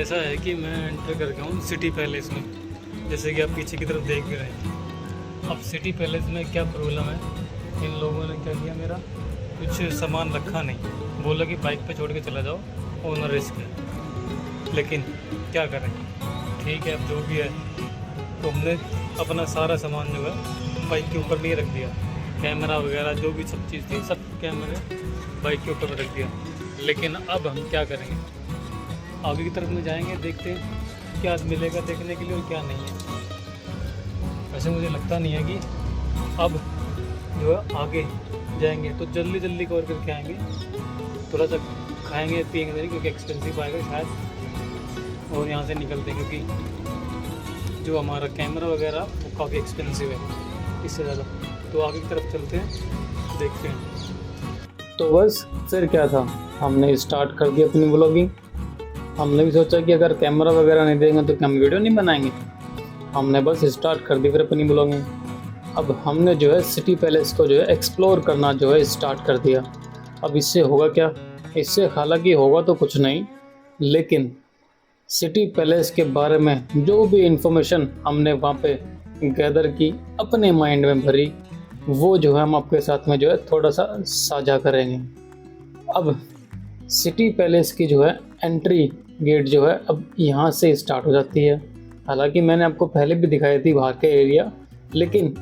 ऐसा है कि मैं एंटर कर गया हूँ सिटी पैलेस में, जैसे कि आप पीछे की तरफ देख भी रहे हैं। अब सिटी पैलेस में क्या प्रॉब्लम है, इन लोगों ने क्या किया, मेरा कुछ सामान रखा नहीं, बोला कि बाइक पे छोड़ के चला जाओ, ओनर रिस्क है। लेकिन क्या करें, ठीक है अब जो भी है, तो हमने अपना सारा सामान जो है बाइक के ऊपर नहीं रख दिया, कैमरा वगैरह जो भी सब चीज़ थी सब कैमरे बाइक के ऊपर रख दिया। लेकिन अब हम क्या करेंगे, आगे की तरफ में जाएंगे, देखते हैं क्या मिलेगा देखने के लिए और क्या नहीं है। वैसे मुझे लगता नहीं है कि अब जो है आगे जाएंगे तो जल्दी जल्दी कवर करके आएंगे, थोड़ा सा खाएंगे पिएंगे नहीं, क्योंकि एक्सपेंसिव आएगा शायद, और यहाँ से निकलते हैं क्योंकि जो हमारा कैमरा वगैरह वो काफ़ी एक्सपेंसिव है इससे ज़्यादा। तो आगे की तरफ चलते हैं, देखते हैं। तो बस फिर क्या था, हमने स्टार्ट कर दी अपनी व्लॉगिंग। हमने भी सोचा कि अगर कैमरा वगैरह नहीं देंगे तो क्या हम वीडियो नहीं बनाएंगे। हमने बस स्टार्ट कर दी फिर अपनी व्लॉगिंग। अब हमने जो है सिटी पैलेस को जो है एक्सप्लोर करना जो है स्टार्ट कर दिया। अब इससे होगा क्या, इससे हालांकि होगा तो कुछ नहीं, लेकिन सिटी पैलेस के बारे में जो भी इंफॉर्मेशन हमने वहाँ पे गैदर की, अपने माइंड में भरी, वो जो है हम आपके साथ में जो है थोड़ा सा साझा करेंगे। अब सिटी पैलेस की जो है एंट्री गेट जो है अब यहाँ से स्टार्ट हो जाती है। हालांकि मैंने आपको पहले भी दिखाई थी बाहर के एरिया, लेकिन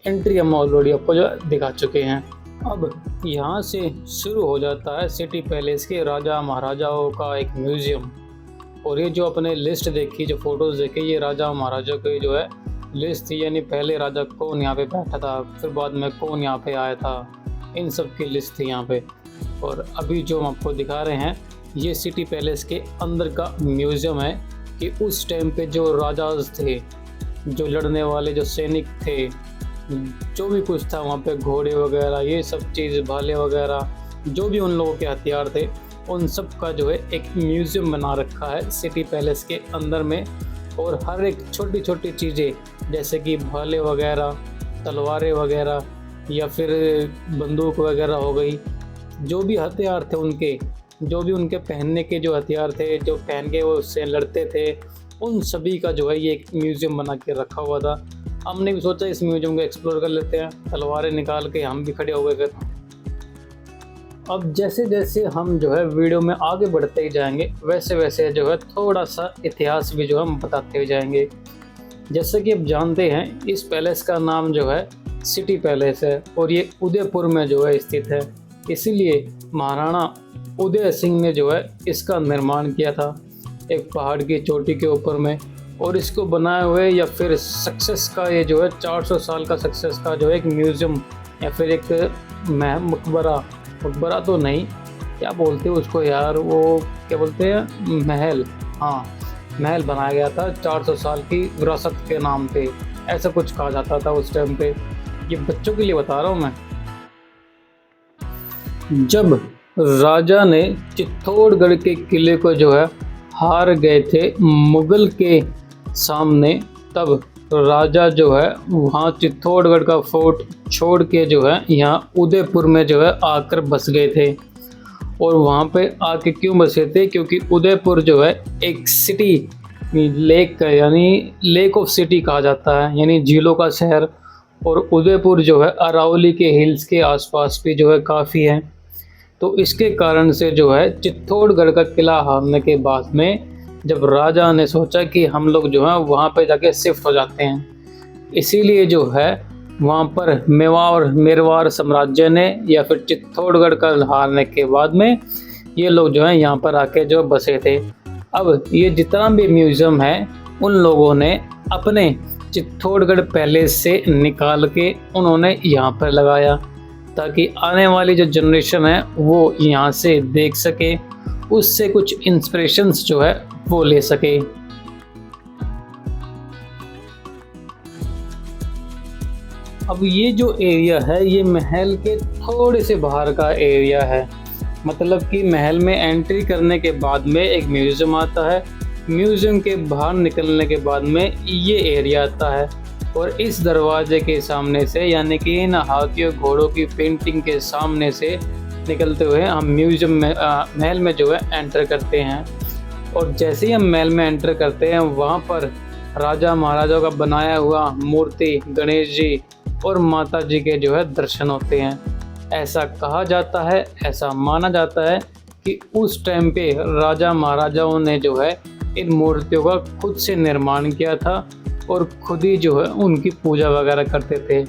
एंट्री हम ऑलरेडी आपको जो है दिखा चुके हैं। अब यहाँ से शुरू हो जाता है सिटी पैलेस के राजा महाराजाओं का एक म्यूज़ियम। और ये जो अपने लिस्ट देखी, जो फ़ोटोज़ देखे, ये राजा महाराजा की जो है लिस्ट थी, यानी पहले राजा कौन यहाँ पे बैठा था, फिर बाद में कौन यहाँ पे आया था, इन सब की लिस्ट थी यहाँ पे। और अभी जो हम आपको दिखा रहे हैं ये सिटी पैलेस के अंदर का म्यूज़ियम है कि उस टाइम पे जो राजाज थे, जो लड़ने वाले जो सैनिक थे, जो भी कुछ था वहाँ पे, घोड़े वगैरह ये सब चीज़, भाले वगैरह, जो भी उन लोगों के हथियार थे, उन सब का जो है एक म्यूज़ियम बना रखा है सिटी पैलेस के अंदर में। और हर एक छोटी छोटी चीज़ें, जैसे कि भाले वगैरह, तलवारें वगैरह, या फिर बंदूक वगैरह हो गई, जो भी हथियार थे उनके, जो भी उनके पहनने के जो हथियार थे, जो पहन के वो उससे लड़ते थे, उन सभी का जो है ये एक म्यूज़ियम बना के रखा हुआ था। हमने भी सोचा इस म्यूज़ियम को एक्सप्लोर कर लेते हैं, तलवारें निकाल के हम भी खड़े हो गए। फिर अब जैसे जैसे हम जो है वीडियो में आगे बढ़ते ही जाएंगे, वैसे वैसे जो है थोड़ा सा इतिहास भी जो है हम बताते हुए जाएंगे। जैसे कि आप जानते हैं इस पैलेस का नाम जो है सिटी पैलेस है और ये उदयपुर में जो है स्थित है। इसीलिए महाराणा उदय सिंह ने जो है इसका निर्माण किया था एक पहाड़ की चोटी के ऊपर में। और इसको बनाए हुए या फिर सक्सेस का ये जो है 400 साल का सक्सेस का जो है एक म्यूज़ियम या फिर एक मकबरा तो नहीं, क्या बोलते हैं उसको यार, वो क्या बोलते हैं, महल, हाँ महल बनाया गया था 400 साल की विरासत के नाम पे, ऐसा कुछ कहा जाता था उस टाइम पे। ये बच्चों के लिए बता रहा हूँ मैं। जब राजा ने चित्तौड़गढ़ के किले को जो है हार गए थे मुगल के सामने, तब राजा जो है वहाँ चित्तौड़गढ़ का फोर्ट छोड़ के जो है यहाँ उदयपुर में जो है आकर बस गए थे। और वहाँ पे आके क्यों बसे थे, क्योंकि उदयपुर जो है एक सिटी लेक का, यानी लेक ऑफ सिटी कहा जाता है, यानी झीलों का शहर। और उदयपुर जो है अरावली के हिल्स के आसपास भी जो है काफ़ी है। तो इसके कारण से जो है चित्तौड़गढ़ का किला हारने के बाद में जब राजा ने सोचा कि हम लोग जो है वहाँ पे जाके शिफ्ट हो जाते हैं, इसीलिए जो है वहाँ पर मेवाड़ साम्राज्य ने या फिर चित्तौड़गढ़ का हारने के बाद में ये लोग जो है यहाँ पर आके जो बसे थे। अब ये जितना भी म्यूज़ियम है उन लोगों ने अपने चित्तौड़गढ़ पैलेस से निकाल के उन्होंने यहाँ पर लगाया, ताकि आने वाली जो जनरेशन है वो यहाँ से देख सके, उससे कुछ इंस्पिरेशंस जो है वो ले सके। अब ये जो एरिया है ये महल के थोड़े से बाहर का एरिया है, मतलब कि महल में एंट्री करने के बाद में एक म्यूज़ियम आता है, म्यूज़ियम के बाहर निकलने के बाद में ये एरिया आता है। और इस दरवाजे के सामने से, यानी कि इन हाथियों घोड़ों की पेंटिंग के सामने से निकलते हुए हम म्यूज़ियम में महल में जो है एंटर करते हैं। और जैसे ही हम महल में एंटर करते हैं वहाँ पर राजा महाराजाओं का बनाया हुआ मूर्ति गणेश जी और माता जी के जो है दर्शन होते हैं। ऐसा कहा जाता है, ऐसा माना जाता है कि उस टाइम पे राजा महाराजाओं ने जो है इन मूर्तियों का खुद से निर्माण किया था और खुद ही जो है उनकी पूजा वगैरह करते थे।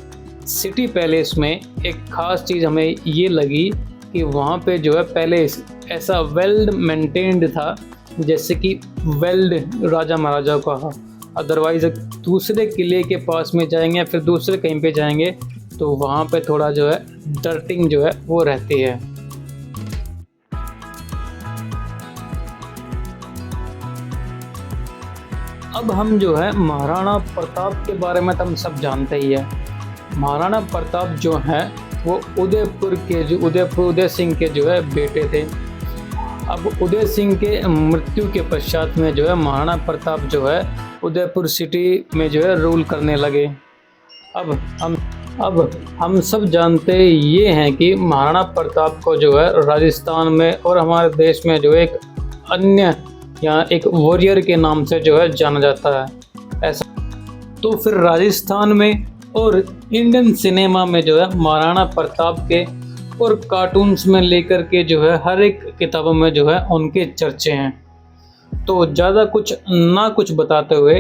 सिटी पैलेस में एक ख़ास चीज़ हमें ये लगी कि वहाँ पे जो है पहले ऐसा वेल मेंटेन्ड था जैसे कि वेल्ड राजा महाराजाओं का। अदरवाइज़ दूसरे किले के पास में जाएंगे या फिर दूसरे कहीं पे जाएंगे तो वहाँ पे थोड़ा जो है डर्टिंग जो है वो रहती है। अब हम जो है महाराणा प्रताप के बारे में तो हम सब जानते ही है। महाराणा प्रताप जो हैं वो उदय सिंह के जो है बेटे थे। अब उदय सिंह के मृत्यु के पश्चात में जो है महाराणा प्रताप जो है उदयपुर सिटी में जो है रूल करने लगे। अब हम सब जानते ये हैं कि महाराणा प्रताप को जो है राजस्थान में और हमारे देश में जो एक अन्य यहाँ एक वॉरियर के नाम से जो है जाना जाता है। ऐसा तो फिर राजस्थान में और इंडियन सिनेमा में जो है महाराणा प्रताप के और कार्टून्स में लेकर के जो है हर एक किताबों में जो है उनके चर्चे हैं। तो ज़्यादा कुछ बताते हुए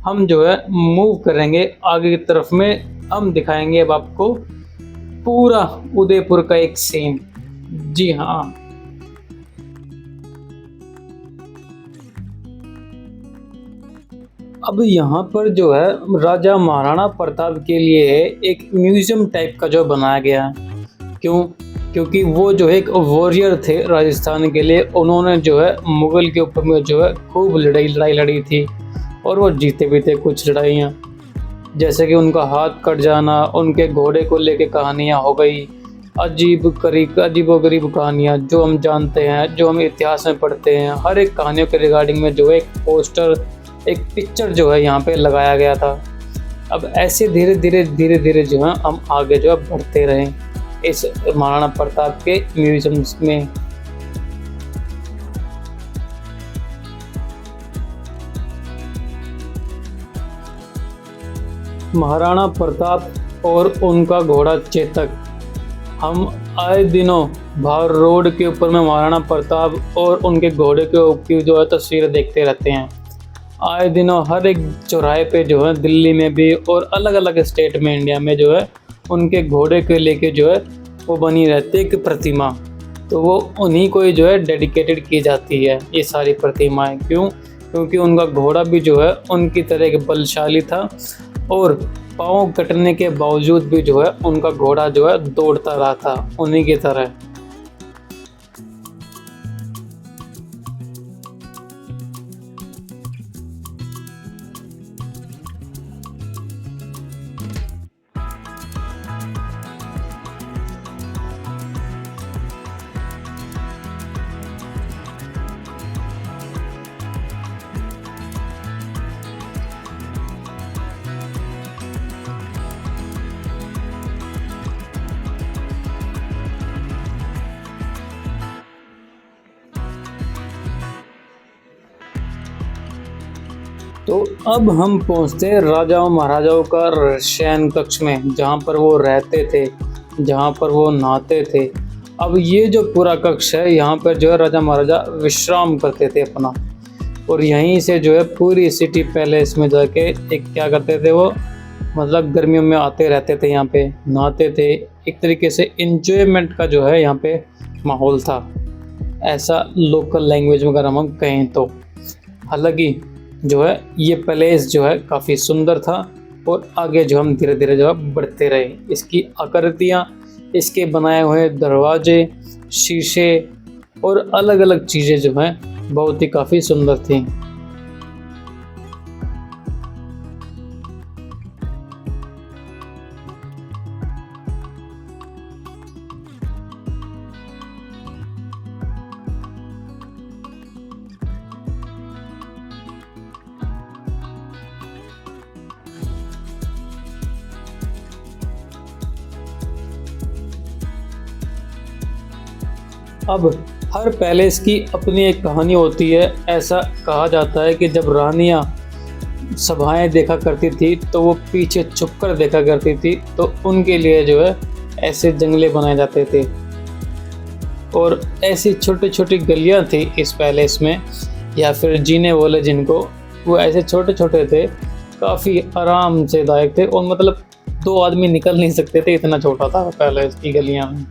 हम जो है मूव करेंगे आगे की तरफ में। हम दिखाएंगे अब आपको पूरा उदयपुर का एक सीन। जी हाँ, अब यहाँ पर जो है राजा महाराणा प्रताप के लिए एक म्यूजियम टाइप का जो बनाया गया है। क्योंकि वो जो है एक वॉरियर थे राजस्थान के लिए। उन्होंने जो है मुगल के ऊपर में जो है खूब लड़ाई लड़ी थी और वो जीते भी थे कुछ लड़ाइयाँ, जैसे कि उनका हाथ कट जाना, उनके घोड़े को लेके कहानियाँ हो गई, अजीबोगरीब कहानियाँ जो हम जानते हैं, जो हम इतिहास में पढ़ते हैं। हर एक कहानियों के रिगार्डिंग में जो है एक पोस्टर, एक पिक्चर जो है यहाँ पे लगाया गया था। अब ऐसे धीरे धीरे जो है हम आगे जो है बढ़ते रहे इस महाराणा प्रताप के म्यूजियम्स में। महाराणा प्रताप और उनका घोड़ा चेतक। हम आए दिनों भार रोड के ऊपर में महाराणा प्रताप और उनके घोड़े की जो है तस्वीरें देखते रहते हैं। आए दिनों हर एक चौराहे पे जो है दिल्ली में भी और अलग अलग स्टेट में इंडिया में जो है उनके घोड़े के लेके जो है वो बनी रहती है एक प्रतिमा। तो वो उन्हीं को ही जो है डेडिकेटेड की जाती है ये सारी प्रतिमाएं। क्योंकि उनका घोड़ा भी जो है उनकी तरह के बलशाली था और पाँव कटने के बावजूद भी जो है उनका घोड़ा जो है दौड़ता रहा था उन्हीं की तरह। तो अब हम पहुंचते हैं राजाओं महाराजाओं का शयन कक्ष में, जहां पर वो रहते थे, जहां पर वो नहाते थे। अब ये जो पूरा कक्ष है यहाँ पर जो है राजा महाराजा विश्राम करते थे अपना, और यहीं से जो है पूरी सिटी पैलेस में जाके एक क्या करते थे वो, मतलब गर्मियों में आते रहते थे, यहाँ पे नहाते थे। एक तरीके से इंजॉयमेंट का जो है यहाँ पे माहौल था, ऐसा लोकल लैंग्वेज में अगर हम कहें तो। हालांकि जो है ये पैलेस जो है काफ़ी सुंदर था और आगे जो हम धीरे धीरे जो है बढ़ते रहे। इसकी आकृतियाँ, इसके बनाए हुए दरवाजे, शीशे और अलग अलग चीज़ें जो हैं बहुत ही काफ़ी सुंदर थी। अब हर पैलेस की अपनी एक कहानी होती है। ऐसा कहा जाता है कि जब रानियां सभाएं देखा करती थी तो वो पीछे छुपकर देखा करती थी, तो उनके लिए जो है ऐसे जंगले बनाए जाते थे और ऐसी छोटी छोटी गलियां थी इस पैलेस में, या फिर जीने बोले जिनको, वो ऐसे छोटे छोटे थे, काफ़ी आराम से दायक थे और मतलब 2 आदमी निकल नहीं सकते थे, इतना छोटा था पैलेस की गलियां में।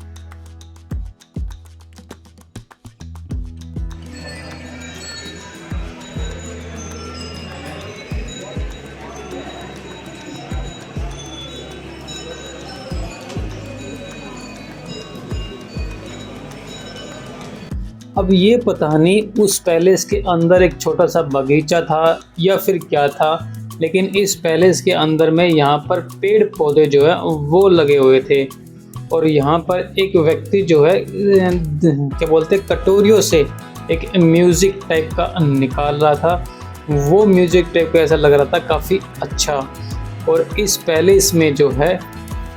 अब ये पता नहीं उस पैलेस के अंदर एक छोटा सा बगीचा था या फिर क्या था, लेकिन इस पैलेस के अंदर में यहाँ पर पेड़ पौधे जो है वो लगे हुए थे और यहाँ पर एक व्यक्ति जो है क्या बोलते कटोरियों से एक म्यूज़िक टाइप का निकाल रहा था। वो म्यूज़िक टाइप का ऐसा लग रहा था काफ़ी अच्छा। और इस पैलेस में जो है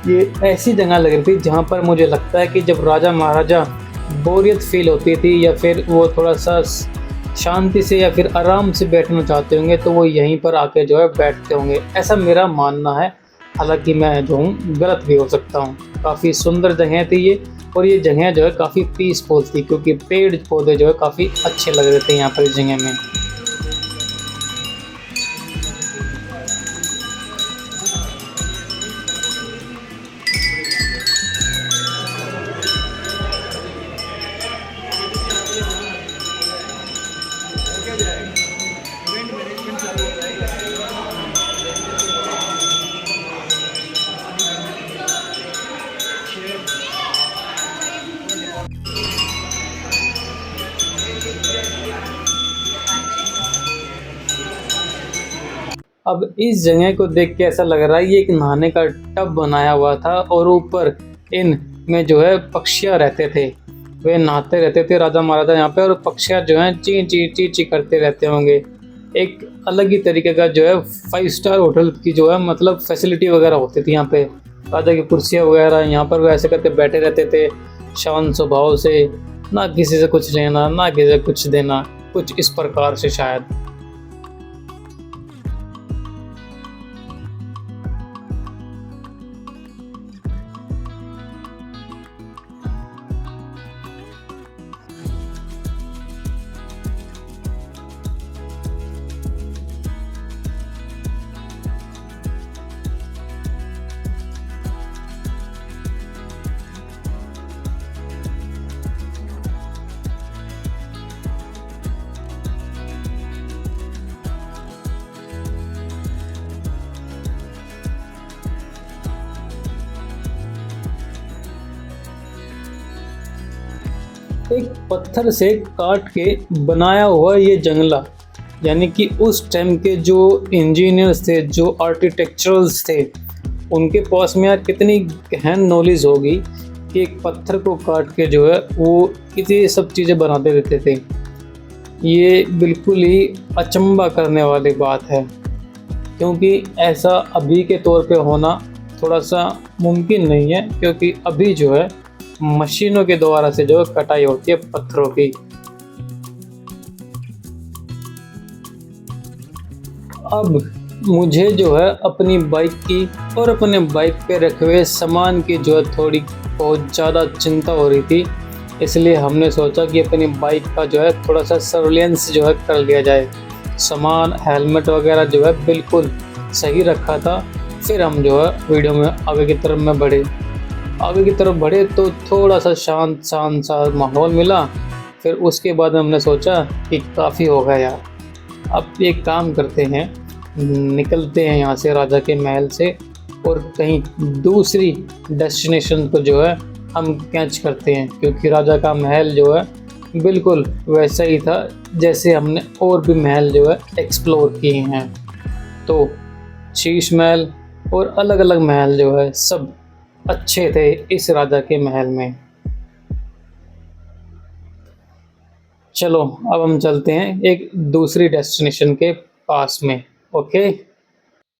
ये ऐसी जगह लग रही थी जहाँ पर मुझे लगता है कि जब राजा महाराजा बोरियत फील होती थी या फिर वो थोड़ा सा शांति से या फिर आराम से बैठना चाहते होंगे तो वो यहीं पर आके जो है बैठते होंगे, ऐसा मेरा मानना है। हालांकि मैं जो हूँ गलत भी हो सकता हूँ। काफ़ी सुंदर जगह थी ये और ये जगह जो है काफ़ी पीसफुल थी क्योंकि पेड़ पौधे जो है काफ़ी अच्छे लग रहे थे यहाँ पर इस जगह में। अब इस जगह को देख के ऐसा लग रहा है ये एक नहाने का टब बनाया हुआ था और ऊपर इन में जो है पक्षियाँ रहते थे, वे नहाते रहते थे राजा महाराजा यहाँ पे, और पक्षियाँ जो हैं ची ची ची ची करते रहते होंगे। एक अलग ही तरीके का जो है 5 स्टार होटल की जो है मतलब फैसिलिटी वगैरह होती थी यहाँ पे। राजा की कुर्सियाँ वगैरह यहाँ पर वो ऐसे करके बैठे रहते थे शांत स्वभाव से, ना किसी से कुछ लेना ना किसी से कुछ देना, कुछ इस प्रकार से शायद। एक पत्थर से काट के बनाया हुआ ये जंगला, यानी कि उस टाइम के जो इंजीनियर्स थे, जो आर्किटेक्चरल्स थे, उनके पास में यार कितनी गहन नॉलेज होगी कि एक पत्थर को काट के जो है वो कितनी सब चीज़ें बनाते रहते थे। ये बिल्कुल ही अचंभा करने वाली बात है क्योंकि ऐसा अभी के तौर पे होना थोड़ा सा मुमकिन नहीं है, क्योंकि अभी जो है मशीनों के द्वारा से जो कटाई होती है पत्थरों की। अब मुझे जो है अपनी बाइक की और अपने बाइक पे रखे हुए सामान की जो है थोड़ी बहुत ज़्यादा चिंता हो रही थी, इसलिए हमने सोचा कि अपनी बाइक का जो है थोड़ा सा सर्विलेंस जो है कर लिया जाए। सामान हेलमेट वगैरह जो है बिल्कुल सही रखा था। फिर हम जो है वीडियो में आगे की तरफ बढ़े तो थोड़ा सा शांत सा माहौल मिला। फिर उसके बाद हमने सोचा कि काफ़ी हो गया यार, अब एक काम करते हैं, निकलते हैं यहाँ से राजा के महल से और कहीं दूसरी डेस्टिनेशन को जो है हम कैच करते हैं, क्योंकि राजा का महल जो है बिल्कुल वैसा ही था जैसे हमने और भी महल जो है एक्सप्लोर किए हैं। तो शीश महल और अलग अलग महल जो है सब अच्छे थे इस राजा के महल में। चलो अब हम चलते हैं एक दूसरी डेस्टिनेशन के पास में। ओके।